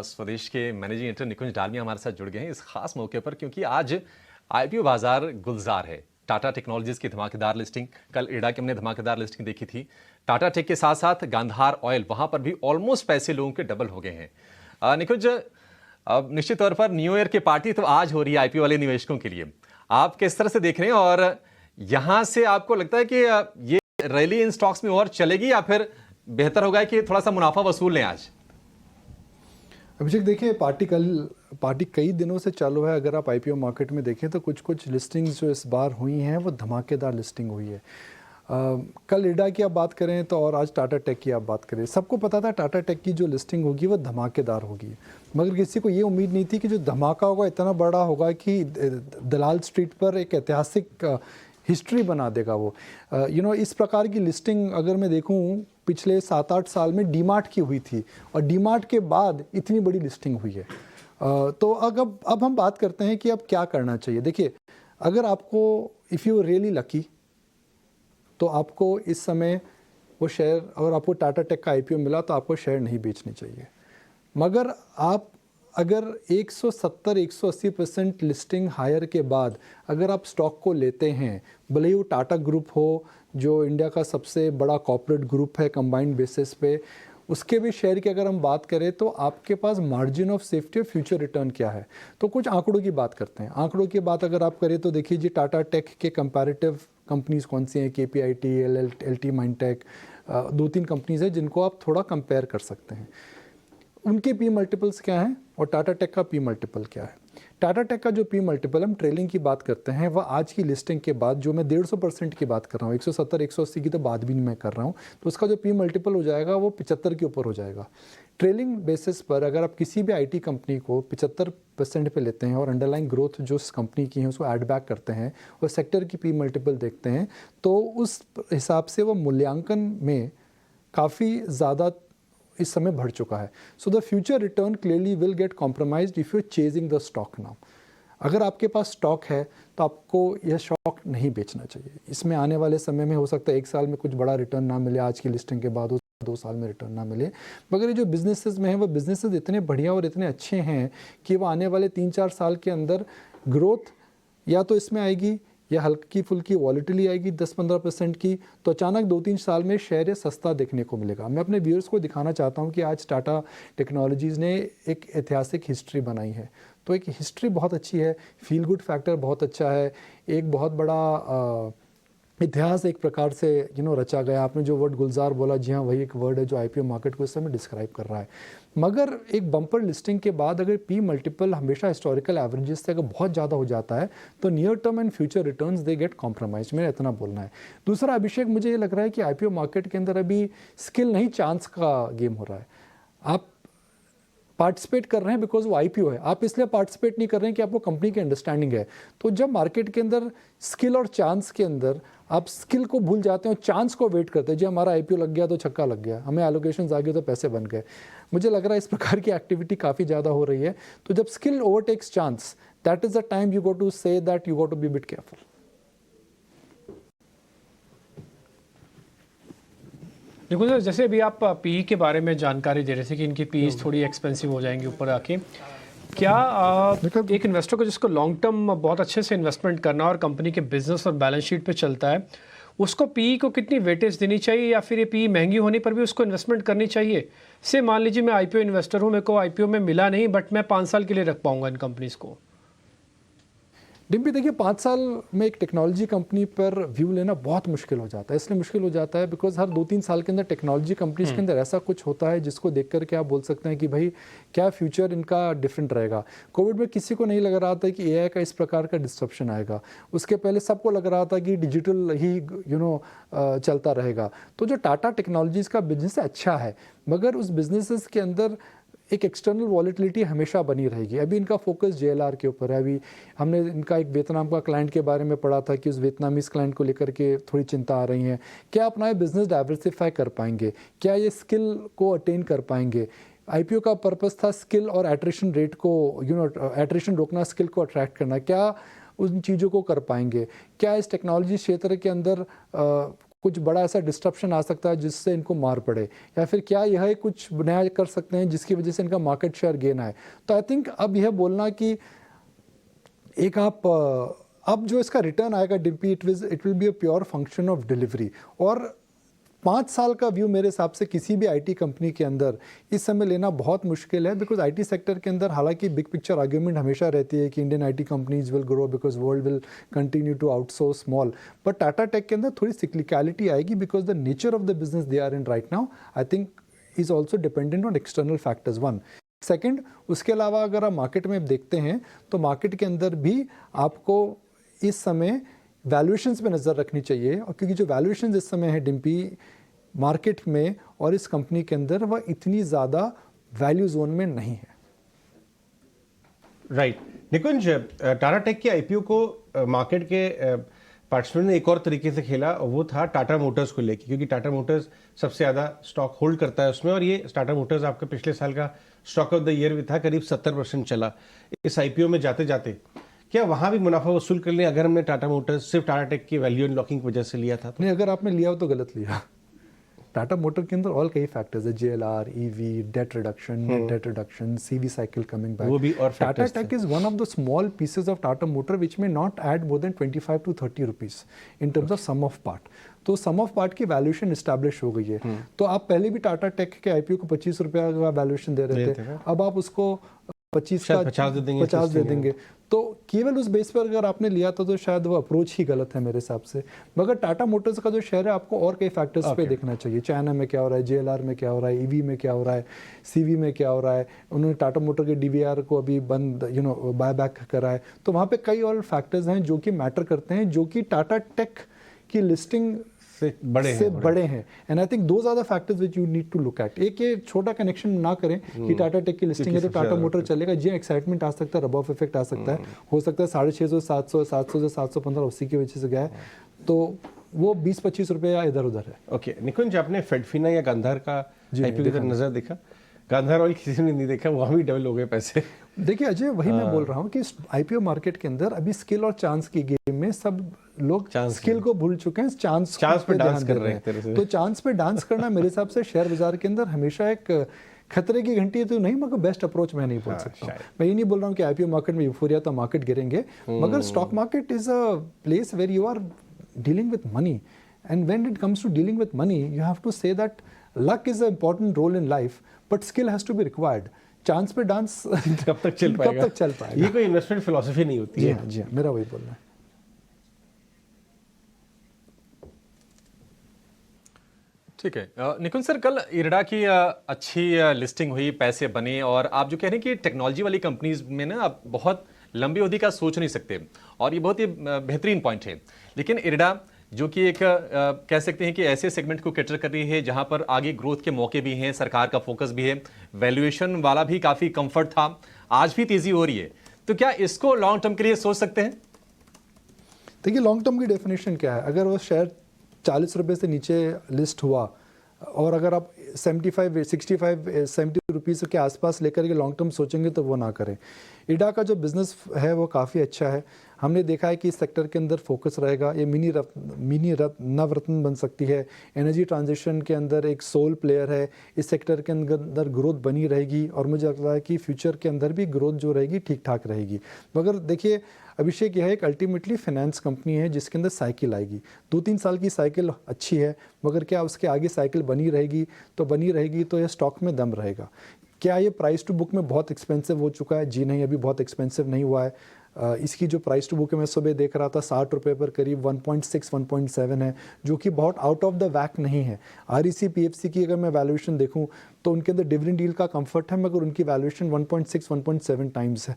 स्वदेश के managing editor निकुंज डालमिया हमारे साथ जुड़ गए हैं इस खास मौके पर, क्योंकि आज आईपीओ बाजार गुलजार है। टाटा टेक्नोलॉजीज की धमाकेदार लिस्टिंग, कल इडा की हमने धमाकेदार लिस्टिंग देखी थी। टाटा टेक के साथ साथ गांधार ऑयल, वहां पर भी ऑलमोस्ट पैसे लोगों के डबल हो गए हैं। निकुंज, अब निश्चित तौर पर न्यू ईयर की पार्टी तो आज हो रही है आईपीओ वाले निवेशकों के लिए। आप किस तरह से देख रहे हैं, और यहां से आपको लगता है कि ये रैली इन स्टॉक्स में और चलेगी, या फिर बेहतर होगा कि थोड़ा सा मुनाफा वसूल लें आज? अभिषेक, देखिए, पार्टी कई दिनों से चालू है। अगर आप आईपीओ मार्केट में देखें तो कुछ लिस्टिंग्स जो इस बार हुई हैं वो धमाकेदार लिस्टिंग हुई है। कल इडा की आप बात करें तो, और आज टाटा टेक की आप बात करें, सबको पता था टाटा टेक की जो लिस्टिंग होगी वो धमाकेदार होगी, मगर किसी को ये उम्मीद नहीं थी कि जो धमाका होगा इतना बड़ा होगा कि दलाल स्ट्रीट पर एक ऐतिहासिक हिस्ट्री बना देगा वो। इस प्रकार की लिस्टिंग अगर मैं देखूं पिछले 7-8 साल में डीमार्ट की हुई थी, और डीमार्ट के बाद इतनी बड़ी लिस्टिंग हुई है। तो अब हम बात करते हैं कि अब क्या करना चाहिए। देखिए, अगर आपको इफ़ यू रियली लकी तो आपको इस समय वो शेयर, अगर आपको टाटा टेक का आईपीओ मिला तो आपको शेयर नहीं बेचने चाहिए। मगर आप अगर 170-180% लिस्टिंग हायर के बाद अगर आप स्टॉक को लेते हैं, भले ही वो टाटा ग्रुप हो जो इंडिया का सबसे बड़ा कॉर्पोरेट ग्रुप है कंबाइंड बेसिस पे, उसके भी शेयर की अगर हम बात करें तो आपके पास मार्जिन ऑफ सेफ्टी और फ्यूचर रिटर्न क्या है। तो कुछ आंकड़ों की बात करते हैं। आंकड़ों की बात अगर आप करें तो देखिए जी, टाटा टेक के कंपैरेटिव कंपनीज कौन सी हैं, केपीआईटी, एलटी माइंडटेक, 2-3 कंपनीज हैं जिनको आप थोड़ा कंपेयर कर सकते हैं। उनके पी मल्टीपल्स क्या हैं और टाटा टेक का पी मल्टीपल क्या है। टाटा टेक का जो पी मल्टीपल, हम ट्रेलिंग की बात करते हैं, वह आज की लिस्टिंग के बाद, जो मैं 150% की बात कर रहा हूँ, 170-180 की तो बात भी नहीं मैं कर रहा हूँ, तो उसका जो पी मल्टीपल हो जाएगा वो 75 के ऊपर हो जाएगा। ट्रेलिंग बेसिस पर अगर आप किसी भी आईटी कंपनी को 75% पे लेते हैं और अंडरलाइन ग्रोथ जो उस कंपनी की है उसको ऐड बैक करते हैं और सेक्टर की पी मल्टीपल देखते हैं, तो उस हिसाब से वो मूल्यांकन में काफ़ी ज़्यादा इस समय बढ़ चुका है। So the future return clearly will get compromised if you chasing the stock now. अगर आपके पास स्टॉक है तो आपको यह स्टॉक नहीं बेचना चाहिए। इसमें आने वाले समय में हो सकता है 1 साल में कुछ बड़ा रिटर्न ना मिले, आज की लिस्टिंग के बाद 2 साल में रिटर्न ना मिले, मगर ये जो बिजनेसेस में है वो बिजनेसेस इतने बढ़िया और इतने अच्छे हैं कि वो आने वाले 3-4 साल के अंदर ग्रोथ या तो इसमें आएगी या हल्की फुल्की वॉलिटिली आएगी 10-15% की, तो अचानक 2-3 साल में शेयर सस्ता देखने को मिलेगा। मैं अपने व्यूअर्स को दिखाना चाहता हूं कि आज टाटा टेक्नोलॉजीज़ ने एक ऐतिहासिक हिस्ट्री बनाई है। तो एक हिस्ट्री बहुत अच्छी है, फील गुड फैक्टर बहुत अच्छा है, एक बहुत बड़ा इतिहास एक प्रकार से रचा गया। आपने जो वर्ड गुलजार बोला, जी हाँ, वही एक वर्ड है जो आईपीओ मार्केट को इस समय डिस्क्राइब कर रहा है। मगर एक बम्पर लिस्टिंग के बाद अगर पी मल्टीपल हमेशा हिस्टोरिकल एवरेजेस से अगर बहुत ज़्यादा हो जाता है तो near term and future returns they get compromise. मेरा इतना बोलना है। दूसरा, अभिषेक, मुझे ये लग रहा है कि आईपीओ मार्केट के अंदर अभी स्किल नहीं, चांस का गेम हो रहा है। आप पार्टिसिपेट कर रहे हैं बिकॉज वो आईपीओ है, आप इसलिए पार्टिसिपेट नहीं कर रहे हैं कि आपको कंपनी की अंडरस्टैंडिंग है। तो जब मार्केट के अंदर स्किल और चांस के अंदर आप स्किल को भूल जाते हैं और चांस को वेट करते हैं, जी हमारा आईपीओ लग गया तो छक्का लग गया, हमें एलोकेशंस आ गए तो पैसे बन गए, मुझे लग रहा है इस प्रकार की एक्टिविटी काफ़ी ज़्यादा हो रही है। तो जब skill overtakes chance, that is the time you got to say that you got to be bit careful. देखो सर, जैसे अभी आप पी के बारे में जानकारी दे रहे थे कि इनकी पी थोड़ी एक्सपेंसिव हो जाएंगी ऊपर आके, क्या एक इन्वेस्टर को जिसको लॉन्ग टर्म बहुत अच्छे से इन्वेस्टमेंट करना और कंपनी के बिजनेस और बैलेंस शीट पे चलता है, उसको पी को कितनी वेटेज देनी चाहिए, या फिर ये पी महंगी होने पर भी उसको इन्वेस्टमेंट करनी चाहिए? से मान लीजिए मैं आईपीओ इन्वेस्टर हूँ, मेरे को आईपीओ में मिला नहीं, बट मैं 5 साल के लिए रख पाऊंगा इन कंपनीज को। डिम्पी, देखिए, 5 साल में एक टेक्नोलॉजी कंपनी पर व्यू लेना बहुत मुश्किल हो जाता है। इसलिए मुश्किल हो जाता है बिकॉज हर 2-3 साल के अंदर टेक्नोलॉजी कंपनीज के अंदर ऐसा कुछ होता है जिसको देख करके आप बोल सकते हैं कि भाई क्या फ्यूचर इनका डिफरेंट रहेगा। कोविड में किसी को नहीं लग रहा था कि एआई का इस प्रकार का डिस्ट्रप्शन आएगा। उसके पहले सबको लग रहा था कि डिजिटल ही चलता रहेगा। तो जो टाटा टेक्नोलॉजीज़ का बिजनेस अच्छा है, मगर उस बिजनेसेस के अंदर एक एक्सटर्नल वॉलेटिलिटी हमेशा बनी रहेगी। अभी इनका फोकस जेएलआर के ऊपर है। अभी हमने इनका एक वियतनाम का क्लाइंट के बारे में पढ़ा था कि उस वियतनामीज क्लाइंट को लेकर के थोड़ी चिंता आ रही है। क्या अपना ये बिजनेस डाइवर्सिफाई कर पाएंगे, क्या ये स्किल को अटेन कर पाएंगे। आईपीओ का पर्पस था स्किल और एट्रिशन रेट को एट्रिशन रोकना, स्किल को अट्रैक्ट करना। क्या उन चीज़ों को कर पाएंगे? क्या इस टेक्नोलॉजी क्षेत्र के अंदर कुछ बड़ा ऐसा डिस्ट्रप्शन आ सकता है जिससे इनको मार पड़े, या फिर क्या यह कुछ नया कर सकते हैं जिसकी वजह से इनका मार्केट शेयर गेन आए। तो आई थिंक अब यह बोलना कि एक आप अब जो इसका रिटर्न आएगा Dimpy, it will be a pure function of delivery. और 5 साल का व्यू मेरे हिसाब से किसी भी आईटी कंपनी के अंदर इस समय लेना बहुत मुश्किल है, बिकॉज आईटी सेक्टर के अंदर हालांकि बिग पिक्चर आर्ग्यूमेंट हमेशा रहती है कि Indian IT companies will grow because world will continue to outsource small, but Tata tech के अंदर थोड़ी सिक्लिकलिटी आएगी because the nature of the business they are in right now I think is also dependent on external factors. One second, उसके अलावा अगर आप market में देखते हैं तो मार्केट के अंदर भी आपको इस समय वैल्यूएशंस पे नज़र रखनी चाहिए, और क्योंकि जो वैल्यूएशंस इस समय है डिम्पी मार्केट में और इस कंपनी के अंदर, वह इतनी ज़्यादा वैल्यू जोन में नहीं है। राइट निकुंज, टाटा टेक के आईपीओ को मार्केट के पार्टिसिपेंट ने एक और तरीके से खेला, और वो था टाटा मोटर्स को लेके, क्योंकि टाटा मोटर्स सबसे ज़्यादा स्टॉक होल्ड करता है उसमें, और ये टाटा मोटर्स आपका पिछले साल का स्टॉक ऑफ द ईयर भी था, करीब 70% चला इस आईपीओ में जाते जाते। क्या वहाँ भी मुनाफा वसूल कर लें अगर हमने टाटा मोटर्स सिर्फ टाटा टेक की वैल्यू अनलॉकिंग की वजह से लिया था? नहीं, अगर आपने लिया हो तो गलत लिया। टाटा मोटर के अंदर और कई फैक्टर्स है, JLR, EV, debt reduction, net debt reduction, CV cycle coming back, वो भी और Tata tech is one of the small pieces of Tata motor which may not add more than 25 to 30 rupees in terms of sum of part. तो sum of part की valuation establish हो गई है। तो आप पहले भी टाटा टेक के आईपीओ को 25 रुपया का वैल्यूएशन दे रहे थे, अब आप उसको 25 का 50 दे देंगे। तो केवल उस बेस पर अगर आपने लिया था तो शायद वो अप्रोच ही गलत है मेरे हिसाब से। मगर टाटा मोटर्स का जो शेयर है आपको और कई फैक्टर्स पे देखना चाहिए। चाइना में क्या हो रहा है, JLR में क्या हो रहा है, EV में क्या हो रहा है, CV में क्या हो रहा है। उन्होंने टाटा मोटर के DVR को अभी बंद बाय बैक करा है। तो वहाँ पे कई और फैक्टर्स हैं जो कि मैटर करते हैं, जो कि टाटा टेक की लिस्टिंग से बड़े हैं। And I think those are the factors which you need to look at. एक ये छोटा कनेक्शन ना करें कि टाटा टेक की लिस्टिंग है तो टाटा मोटर चलेगा, जी एक्साइटमेंट आ सकता है, रब ऑफ इफेक्ट आ सकता है, हो सकता है 650, 700, 700 से 715 उसी की वजह से गया है, तो वो 20-25 रुपये या इधर उधर है। ओके निकुंज, आपने फेडफिना या गांधार का आईपीओ की तरफ नजर देखा? गांधार वाली किसी ने नहीं देखा, वहाँ भी डबल हो गए पैसे। देखिए अजय, वही मैं बोल रहा हूँ कि आईपीओ मार्केट के अंदर अभी स्किल और चांस की गेम में सब लोग स्किल को भूल चुके हैं, चांस पे डांस कर रहे हैं। तो चांस पे डांस करना मेरे हिसाब से शेयर बाजार के अंदर हमेशा एक खतरे की घंटी है तो नहीं, मगर बेस्ट अप्रोच मैं नहीं बोल सकता। मैं ये नहीं बोल रहा हूँ कि आईपीओ मार्केट में यूफोरिया तो मार्केट गिरेंगे, मगर stock market is a place where you are dealing with money, and when it comes to dealing with money you have to say that luck is an important role in life, but skill has to be required. Chance पे dance कब तक चल पाएगा? ये कोई investment philosophy नहीं होती है। जी मेरा वही बोलना है। ठीक है निकुंज सर, कल इरडा की अच्छी लिस्टिंग हुई, पैसे बने, और आप जो कह रहे हैं कि टेक्नोलॉजी वाली कंपनीज में ना आप बहुत लंबी अवधि का सोच नहीं सकते, और ये बहुत ही बेहतरीन पॉइंट है। लेकिन इरडा जो कि एक कह सकते हैं कि ऐसे सेगमेंट को कैटर कर रही है जहां पर आगे ग्रोथ के मौके भी हैं, सरकार का फोकस भी है, वैल्यूएशन वाला भी काफ़ी कंफर्ट था, आज भी तेज़ी हो रही है, तो क्या इसको लॉन्ग टर्म के लिए सोच सकते हैं? देखिए लॉन्ग टर्म की डेफिनेशन क्या है? अगर वो शेयर 40 रुपये से नीचे लिस्ट हुआ और अगर आप 75, 65, 70 रुपीज़ के आसपास लेकर के लॉन्ग टर्म सोचेंगे तो वो ना करें। इडा का जो बिज़नेस है वो काफ़ी अच्छा है, हमने देखा है कि इस सेक्टर के अंदर फोकस रहेगा, ये मिनी नवरत्न बन सकती है, एनर्जी ट्रांजिशन के अंदर एक सोल प्लेयर है, इस सेक्टर के अंदर ग्रोथ बनी रहेगी, और मुझे लगता है कि फ्यूचर के अंदर भी ग्रोथ जो रहेगी ठीक ठाक रहेगी। मगर देखिए अभिषेक, यह एक अल्टीमेटली फाइनेंस कंपनी है जिसके अंदर साइकिल आएगी, 2-3 साल की साइकिल अच्छी है, मगर क्या उसके आगे साइकिल बनी रहेगी? तो यह स्टॉक में दम रहेगा। क्या ये प्राइस टू बुक में बहुत एक्सपेंसिव हो चुका है? जी नहीं, अभी बहुत एक्सपेंसिव नहीं हुआ है। इसकी जो प्राइस टू बुक है मैं सुबह देख रहा था 60 रुपये पर करीब 1.6-1.7 है, जो कि बहुत आउट ऑफ द वैक नहीं है। REC PFC की अगर मैं वैल्यूएशन देखूं तो उनके अंदर डिविडेंड डील का कंफर्ट है, मगर उनकी वैल्यूएशन 1.6-1.7 टाइम्स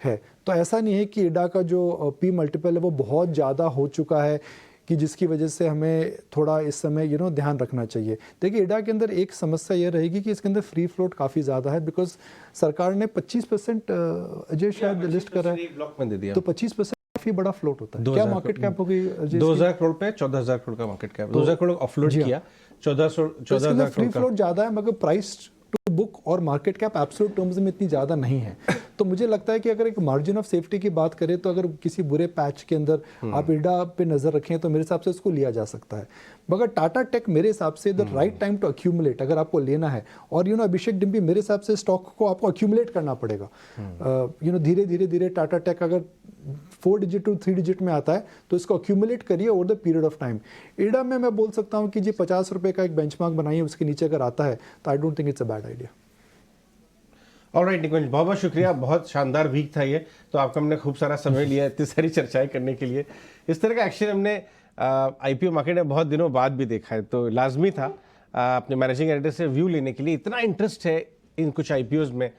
है। तो ऐसा नहीं है कि इडा का जो P मल्टीपल है वो बहुत ज़्यादा हो चुका है कि जिसकी वजह से हमें थोड़ा इस समय ध्यान रखना चाहिए। देखिए इडा के अंदर एक समस्या ये रहेगी कि इसके अंदर फ्री फ्लोट काफ़ी ज़्यादा है, बिकॉज सरकार ने 25% अजय शायद लिस्ट करा है, ब्लॉक में दे दिया, तो 25% काफ़ी बड़ा फ्लोट होता है। क्या मार्केट कैप हो गई? 2000 करोड़ पे 14,000 करोड़ का मार्केट कैप, 2000 करोड़ ऑफलोड किया, 14,000 फ्री फ्लोट ज़्यादा है, मगर प्राइस टू बुक और मार्केट कैप एब्सोल्यूट टर्म्स में इतनी ज़्यादा नहीं है। तो मुझे लगता है कि अगर एक मार्जिन ऑफ सेफ्टी की बात करें तो अगर किसी बुरे पैच के अंदर आप इडा पे नजर रखें तो मेरे हिसाब से उसको लिया जा सकता है। मगर टाटा टेक मेरे हिसाब से the right time to accumulate अगर आपको लेना है, और अभिषेक डिम्पी मेरे हिसाब से स्टॉक को आपको अक्यूमुलेट करना पड़ेगा। धीरे धीरे धीरे टाटा टेक अगर 4 डिजिट टू 3 डिजिट में आता है तो इसको अक्यूमुलेट करिए over the period of time. Ida में मैं बोल सकता हूँ कि जी 50 रुपए का एक बेंचमार्क बनाइए, उसके नीचे अगर आता है तो I don't think it's a bad idea. Alright Nikunj, बहुत बहुत शुक्रिया, बहुत शानदार वीक था ये, तो आपका हमने खूब सारा समय लिया इतनी सारी चर्चाएं करने के लिए। इस तरह का एक्शन हमने आईपीओ मार्केट में बहुत दिनों बाद भी देखा है, तो लाजमी था अपने मैनेजिंग एडिटर से व्यू लेने के लिए। इतना इंटरेस्ट है इन कुछ आईपीओज में